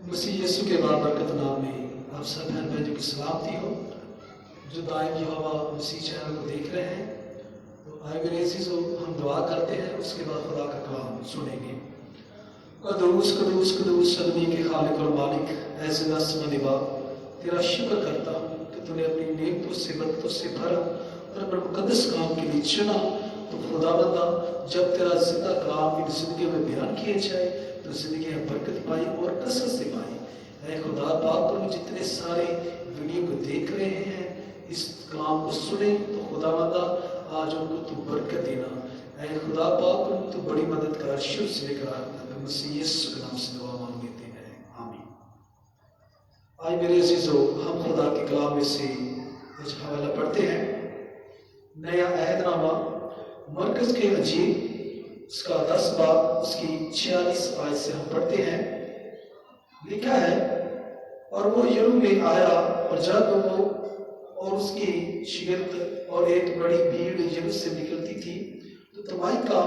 मसीह यीशु के बाबरकत नाम में आप सब बहन भाइयों की सलामती हो जो दाएं यहोवा मसीह चैनल को देख रहे हैं। तो आए मेरे अज़ीज़ों, हम दुआ करते हैं, उसके बाद खुदा का कलाम सुनेंगे। कदूस कदूस कदूस सदमी के खालिक और मालिक, ऐसे दस्तमनिबा तेरा शुक्र करता हूँ कि तूने अपनी नेमतों से बरकतों से भरा और अपने मुकद्दस काम के लिए चुना। तो खुदावंदा, जब तेरा जिंदा कलाम इन जिंदगी में बयान किए जाए तो जिंदगी में बरकत पाई और कसरत से पाई। ऐ खुदा पाक, तुम जितने सारे वीडियो को देख रहे हैं, इस कलाम को सुने, तो खुदावंदा आज उनको तू बरकत देना। ऐ खुदा पाक, उनको तू बड़ी मदद कर, शुभ से लेकर मसीह यीशु के नाम से दुआ मांग लेते हैं, आमीन। आइए मेरे अज़ीज़ों, हम खुदा के कलाम में से कुछ हवाला पढ़ते हैं। नया अहदनामा मरकज के अंजील उसका 10 बाब उसकी 46 आयत से हम पढ़ते हैं। लिखा है, और वो यरूशलेम में आया और जब वो और उसकी शिगिर्द और एक बड़ी भीड़ यरूशलेम से निकलती थी तो तमाई का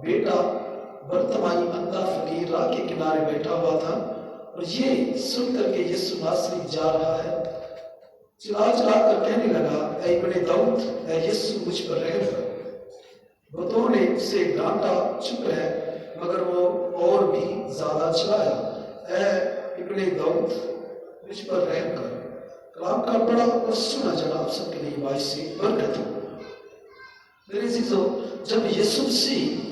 बेटा बरतमाई अंधा फकीर राह के किनारे बैठा हुआ था और ये सुन करके यीशु नासरी जा रहा है, चिल्ला चिल्ला कर कहने लगा, ऐ इब्ने दाऊद, ऐ यीशु मुझ पर रहम कर। बहुतों ने उसे डांटा, चुप रहे, मगर वो और भी ज्यादा चिल्लाया, ऐ इब्ने दाऊद मुझ पर रहम कर। कलाम का पढ़ा और सुना जनाब सबके लिए बाइस से बरकत हो। मेरे अज़ीज़ों, जब यीशु मसीह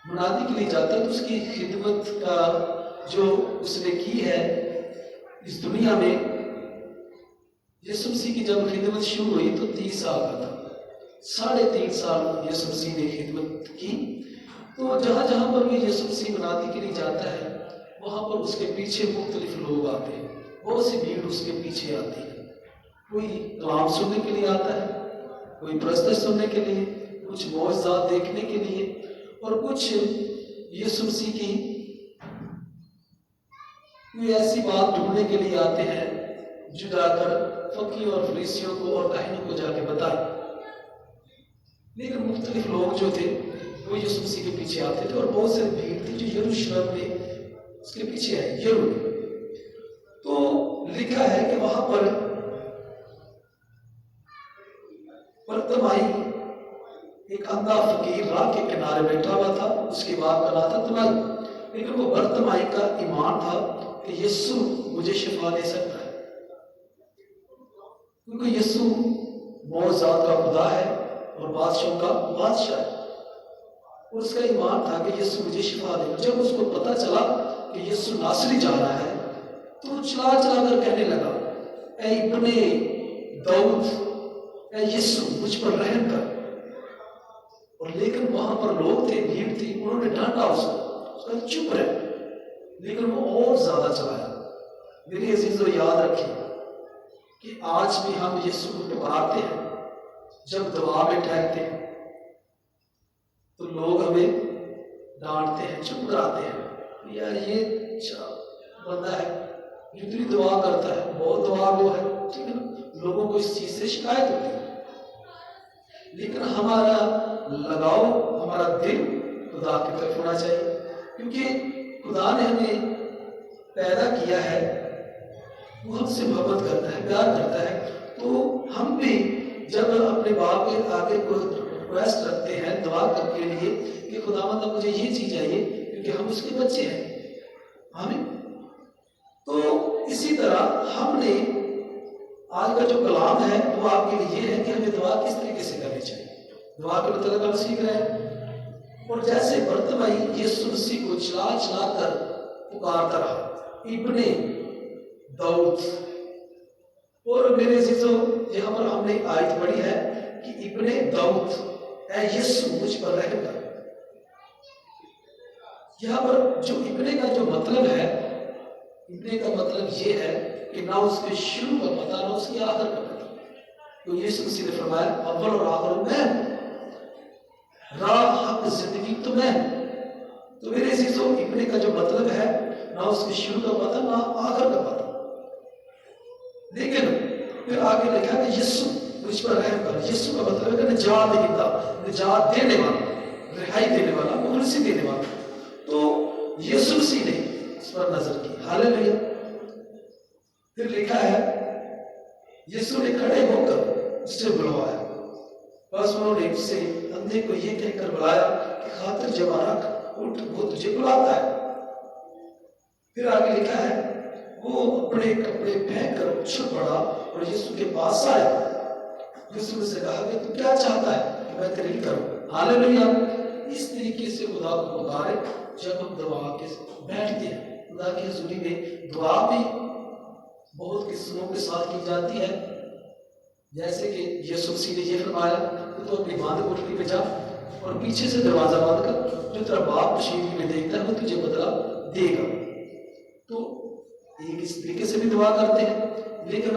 मुनादी के लिए जाता है तो उसकी खिदमत का जो उसने की है इस दुनिया में, यीशु मसीह की जब खिदमत शुरू हुई तो 30 साल का था। 3.5 साल यीशु मसीह ने खिदमत की। तो जहाँ जहाँ पर भी यीशु मसीह मुनादी के लिए जाता है वहाँ पर उसके पीछे मुख्तलिफ लोग आते हैं, बहुत सी भीड़ उसके पीछे आती है। कोई कलाम सुनने के लिए आता है, कोई प्रस्तुति सुनने के लिए, कुछ मौजज़ात देखने के लिए, और कुछ यीशु मसीह की कोई ऐसी बात ढूंढने के लिए आते हैं जो जाकर फकीर और फरीसियों को और काहिनों को जाके बताए। लेकिन मुख्तलिफ लोग जो थे वो यीशु मसीह के पीछे आते थे और बहुत सारी भीड़ थी जो यरूशलेम में उसके पीछे आई, यरूशलेम। तो लिखा है कि वहां पर बरतमाई एक अंधा फकीर राह के किनारे बैठा हुआ था, उसके बाद का नाम था तमाई। लेकिन वो बरतमाई का ईमान था कि यीशु मुझे शिफा दे सकता है, क्योंकि यीशु मौजूद का खुदा है और बादशाहों का बादशाह है। उसका ईमान था कि यीशु मुझे शिफा देगा। जब उसको पता चला कि यीशु नासरी जा रहा है तो वो चिल्ला चिल्ला कर कहने लगा, ऐ इब्ने दाऊद, ऐ यीशु मुझ पर रहम कर। और लेकिन वहां पर लोग थे, भीड़ थी, उन्होंने डांटा उसको, चुप रहे, लेकिन वो और ज्यादा चलाया। मेरे अज़ीज़ों, याद रखिए कि आज भी हम यीशु को पुकारते हैं, जब दुआ में ठहरते हैं तो लोग हमें डांटते हैं, चुप कराते हैं, यार ये बंदा है, जितनी दुआ करता है, बहुत दुआ वो है, ठीक है ना। लोगों को इस चीज से शिकायत होती है, लेकिन हमारा लगाव, हमारा दिल खुदा की तरफ होना चाहिए, क्योंकि खुदा ने हमें पैदा किया है, वो हमसे मोहब्बत करता है, प्यार करता है। तो हम भी जब अपने बाप के आगे को रिक्वेस्ट रखते हैं दुआ के लिए कि खुदावंद मुझे ये चीज चाहिए, क्योंकि हम उसके बच्चे हैं, आमीन। तो इसी तरह हमने आज का जो कलाम है वो आपके लिए ये है कि हमें दुआ किस तरीके से करनी चाहिए, दुआ के मतलब हम सीख रहे हैं। और जैसे बरतमाई यीशु मसीह को चिल्ला चिल्ला कर पुकारता रहा, इब्ने दाऊद। और मेरे अज़ीज़ों, यहाँ पर हमने आयत पढ़ी है कि इब्ने दाऊद, ऐ यीशु मुझ पर रहम कर। यहाँ पर जो इब्ने का जो मतलब है, इब्ने का मतलब ये है कि ना उसके शुरू का पता ना उसके आखिर का पता। तो यीशु मसीह ने फरमाया, अव्वल और आखिर मैं हूं, राह हक जिंदगी तो मैं हूं। तो मेरे अज़ीज़ों, इब्ने का जो मतलब है, ना उसके शुरू का पता ना आखिर का पता। लेकिन फिर आगे लिखा कि यीशु मुझ पर रहम कर। यीशु का मतलब है कि निजात देता, निजात देने वाला, रिहाई देने वाला, मुखलसी देने वाला। तो यीशु मसीह ने पर नजर की। हालेलुया। फिर लिखा है यीशु ने खड़े होकर उससे बुलवाया, बस उन्होंने उससे अंधे को ये कहकर बुलाया कि खातिर जमा रख, उठ, वो तुझे बुलाता है। फिर आगे लिखा है वो अपने कपड़े फेंक कर उछल पड़ा और यीशु के पास आया। यीशु ने कहा कि तू क्या चाहता है कि मैं तेरे लिए करूं। हालेलुया। इस तरीके से खुदा को पुकारे जब हम दुआ के बैठते हैं। खुदा की हजूरी में दुआ भी बहुत किस्मों के साथ की जाती है, जैसे कि यीशु मसीह ने ये फरमाया कि तू अपनी बंद कोठरी में जा और पीछे से दरवाजा बंद कर, जो तेरा बाप तशरीफ में देखता है वो तुझे बदला देगा। तो एक इस तरीके से भी दुआ करते हैं, लेकिन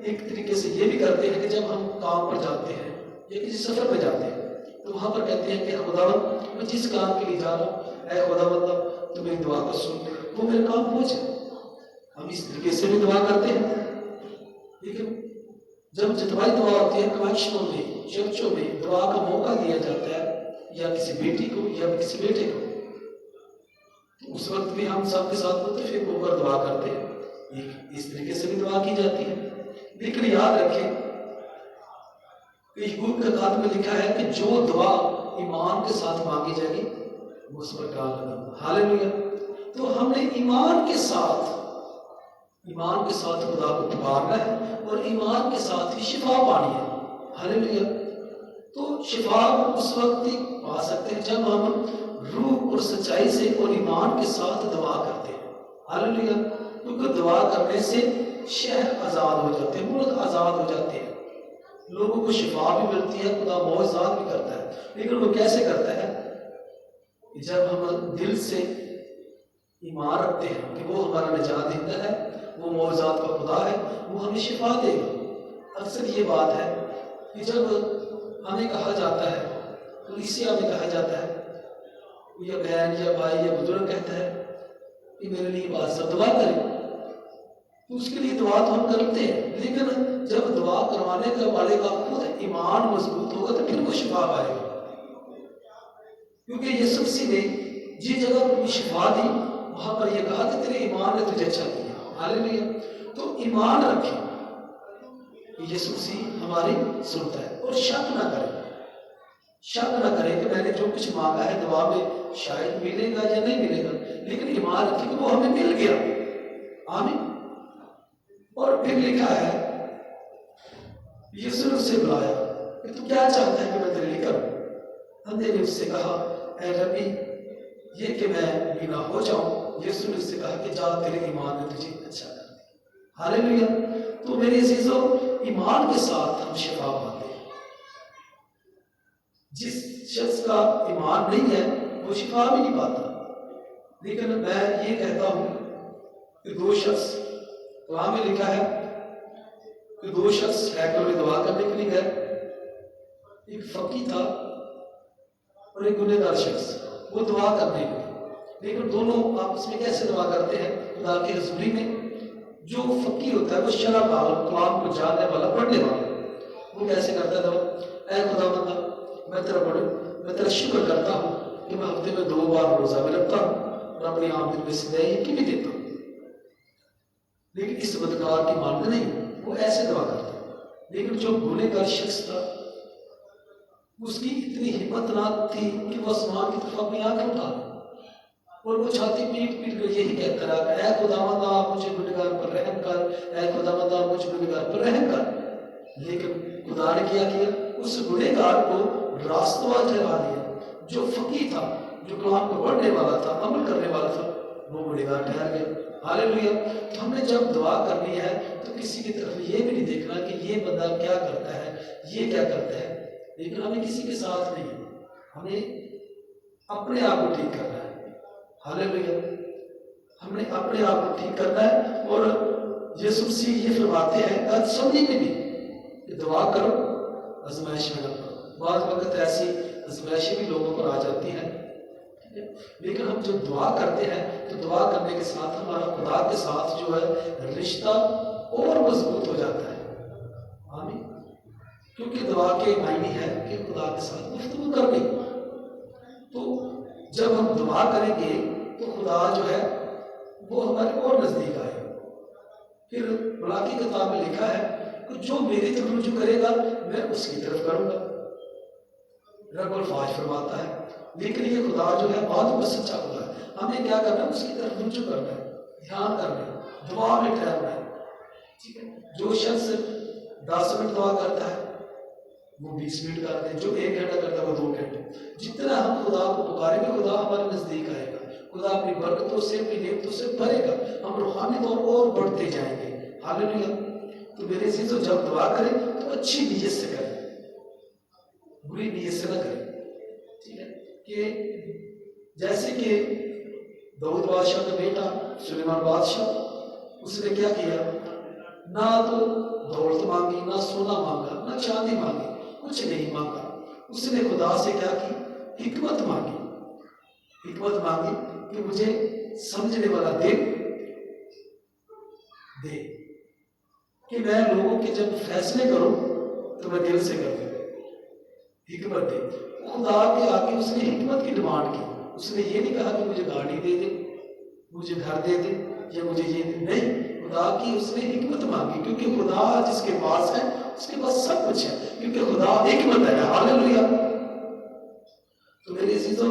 एक तरीके से ये भी करते हैं कि जब हम काम पर जाते हैं या किसी सफर में जाते हैं तो वहां पर कहते हैं कि खुदावंद मैं जिस काम के लिए जा रहा हूँ, ऐ खुदावंद तू मेरी दुआ को सुन, वो मेरे काम पहुंचे। हम इस तरीके से भी दुआ करते हैं। लेकिन जब जितवाई दुआ होती है, कवाइशों में, चर्चों में दुआ का मौका दिया जाता है या किसी बेटी को या किसी बेटे को, तो उस वक्त भी हम सबके साथ मुत्तफिक होकर दुआ करते हैं। इस तरीके से भी दुआ की जाती है। लेकिन याद रखें कि याकूब के खात में लिखा है कि जो दुआ ईमान के साथ मांगी जाएगी वो उस पर कान लगाना। हालेलुया। तो हमने ईमान के साथ खुदा को पुकारना है और ईमान के साथ ही शिफा पानी है। हालेलुया। तो शिफा उस वक्त ही पा सकते हैं जब हम रूह और सच्चाई से और ईमान के साथ दुआ करते हैं। हालेलुया। क्योंकि दुआ करने से शहर आजाद हो जाते हैं, मुल्क आजाद हो जाते हैं, लोगों को शिफा भी मिलती है, खुदा मौजज़ात भी करता है। लेकिन वो कैसे करता है? जब हम दिल से ईमान रखते हैं कि वो हमारा निजात देता है, वो मौजज़ात का खुदा है, वो हमें शिफा देगा। अक्सर ये बात है कि जब हमें कहा जाता है, कलीसिया में कहा जाता है, या बहन या भाई या बुजुर्ग कहता है कि मेरे लिए बादशाह दुआ करें, तो उसके लिए दुआ तो हम करते हैं। लेकिन जब दुआ करवाने के वाले का खुद ईमान मजबूत होगा तो फिर वो शिफा पाएगा। क्योंकि यीशु मसीह ने जिस जगह पर शिफा दी वहां पर यह कहा कि तेरे ईमान ने तुझे अच्छा किया। हालेलुया। तो ईमान रखें, यीशु मसीह हमारी सुनता है। और शक ना करें कि मैंने जो कुछ मांगा है दुआ में शायद मिलेगा या नहीं मिलेगा, लेकिन ईमान रखें कि वो हमें मिल गया। आमीन। और फिर लिखा है यीशु ने उससे बुलाया कि तू क्या चाहता है कि मैं तेरे लिए करूं। अंधे ने उससे कहा ऐ रब्बी ये कि मैं बीना हो जाऊं। यीशु ने उससे कहा कि जा तेरे ईमान ने तुझे अच्छा कर दिया। हालेलुया। तो मेरे अजीजों, ईमान के साथ हम शिफा पाते हैं। जिस शख्स का ईमान नहीं है वो शिफा भी नहीं पाता। लेकिन मैं ये कहता हूं कि दो शख्स, कुरान में लिखा है कि दो शख्स हैकल में दुआ करने के लिए गए, एक फकीर था और एक गुनहगार शख्स। वो दुआ करने लगे, लेकिन दोनों आपस में कैसे दुआ करते हैं? खुदा की हजूरी में जो फकीर होता है वो शरअ वाला, कुरान को जानने वाला, पढ़ने वाला, वो कैसे करता है दुआ? ऐ खुदावंद मैं तेरा शुक्र करता हूँ कि मैं हफ्ते में 2 बार रोजा भी रखता हूँ और अपनी आमदनी में से यकीन भी देता हूँ। लेकिन इस बदकार की मानद नहीं, वो ऐसे दुआ करता है। लेकिन जो गुनहगार शख्स था उसकी इतनी हिम्मत ना थी कि वो आसमान की तरफ अपनी आंखें उठा और वो छाती पीट कर यही कहता रहा, ऐ खुदावंद आप मुझे गुनहगार पर रहम कर, ऐ खुदावंद आप मुझे गुनहगार पर रहम कर। लेकिन खुदा ने क्या किया? उस गुनहगार को रास्तवा ठहरा दिया। जो फकीर था, जो कुरान को पढ़ने वाला था, अमल करने वाला था, वो गुनहगार ठहर गया। हालेलुया। तो हमने जब दुआ करनी है तो किसी की तरफ ये भी नहीं देखना कि ये बंदा क्या करता है, ये क्या करता है, लेकिन हमें किसी के साथ नहीं, हमें अपने आप को ठीक करना है। हालेलुया। हमने अपने आप को ठीक करना है। और यीशु मसीह ये फरमाते हैं आज समझी में भी कि दुआ करो, आजमाइश में न पड़ो। बाद वक्त ऐसी आजमाइशें भी लोगों पर आ जाती हैं, लेकिन हम जब दुआ करते हैं तो दुआ करने के साथ हमारा खुदा के साथ जो है रिश्ता और मजबूत हो जाता है। आमीन। क्योंकि दुआ के मायने है कि खुदा के साथ गुफ्तगू करनी। तो जब हम दुआ करेंगे तो खुदा जो है वो हमारे और नजदीक आएगा। फिर मलाकी किताब में लिखा है कि जो मेरी तरफ रुजू करेगा मैं उसकी तरफ करूंगा। रब अल्फाज फरमाता है, लेकिन ये खुदा जो है बाद में सच्चा खुदा है। हमें क्या करना है? उसकी तरफ रुजू करना है, ध्यान करना है, दुआ में ठहरना है। ठीक है, जो शख्स 10 मिनट दुआ करता है वो 20 मिनट करते हैं, जो 1 घंटा करता है वो 2 घंटे। जितना हम खुदा को पुकारेंगे खुदा हमारे नजदीक आएगा, खुदा अपनी बरकतों से अपनी नेमतों से भरेगा, हम रूहानी तौर और बढ़ते जाएंगे। हालेलुया। तो मेरे अजीजों, जब दुआ करें तो अच्छी नीयत से करें, बुरी नीयत से ना करें। ठीक है, कि जैसे कि दाऊद बादशाह का बेटा सुलेमान बादशाह, उसने क्या किया? ना तो दौलत मांगी, ना सोना मांगा, ना चांदी मांगी, कुछ नहीं मांगा। उसने खुदा से क्या की? हिकमत मांगी। हिकमत मांगी कि मुझे समझने वाला दिल दे, कि मैं लोगों के जब फैसले करूं तो मैं दिल से करूं। हिकमत दे। खुदा के आगे उसने हिकमत की डिमांड की। उसने ये नहीं कहा कि मुझे गाड़ी दे दे, मुझे घर दे दे, या मुझे ये दे। नहीं, खुदा की उसने हिकमत मांगी, क्योंकि खुदा जिसके पास है उसके पास सब कुछ है, क्योंकि खुदा हिकमत है। हालेलुया। तो मेरे अजीजों,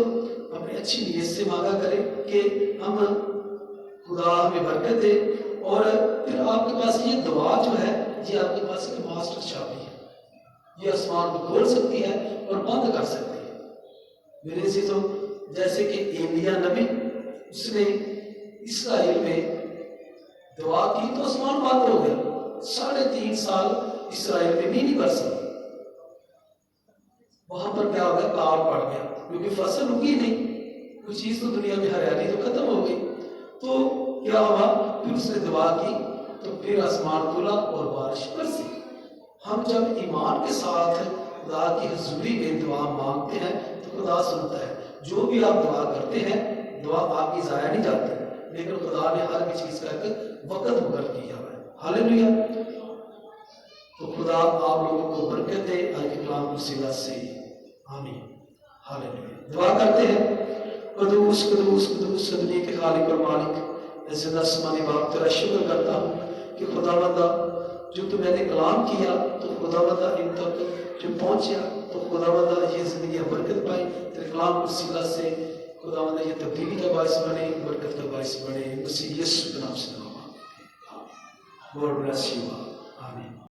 अपनी अच्छी नीयत से मांगा करें कि हम खुदा हमें बरकत दे। और फिर आपके पास ये दुआ जो है, ये आपके पास एक मास्टर चाबी है। ये आसमान को खोल सकती है और बंद कर सकती है। मेरे अजीजों, जैसे कि एलिया नबी, उसने इस्राएल में दुआ की तो आसमान बंद हो गया। 3.5 साल इस्राएल में नहीं बरसा। वहां पर क्या हो गया? काल पड़ गया, क्योंकि फसल उगी नहीं, कोई चीज तो दुनिया में, हरियाली तो खत्म हो गई। तो क्या हुआ? फिर उसने दुआ की तो फिर आसमान खुला और बारिश बरसी। हम जब ईमान के साथ खुदा की हुजूरी में दुआ मांगते हैं तो खुदा सुनता है। जो भी आप दुआ करते हैं, दुआ आपकी जाया नहीं जाती, लेकिन खुदा ने हर चीज का एक वक्त मुकर्रर किया है। हालेलुया। तो खुदा आप लोगों को बरकत दे आज के कलाम की वसीला से। आमीन। हालेलुया। दुआ करते हैं। कदूस कदूस कदूस दुनिया के खालिक और मालिक, जिंदा आसमानी बाप, तेरा शुक्र करता हूँ कि खुदावंदा जो तो मैंने कलाम किया तो खुदावंदा इन तक जो पहुंचा, तो खुदावंदा ये जिंदगी बरकत पाई तेरे कलाम की वसीला से। खुदावंदा ये तब्दीली का बायस बने, बरकत का बायस बने, मसीह यीशु के नाम से दुआ मांगते हैं। God bless you. आमीन।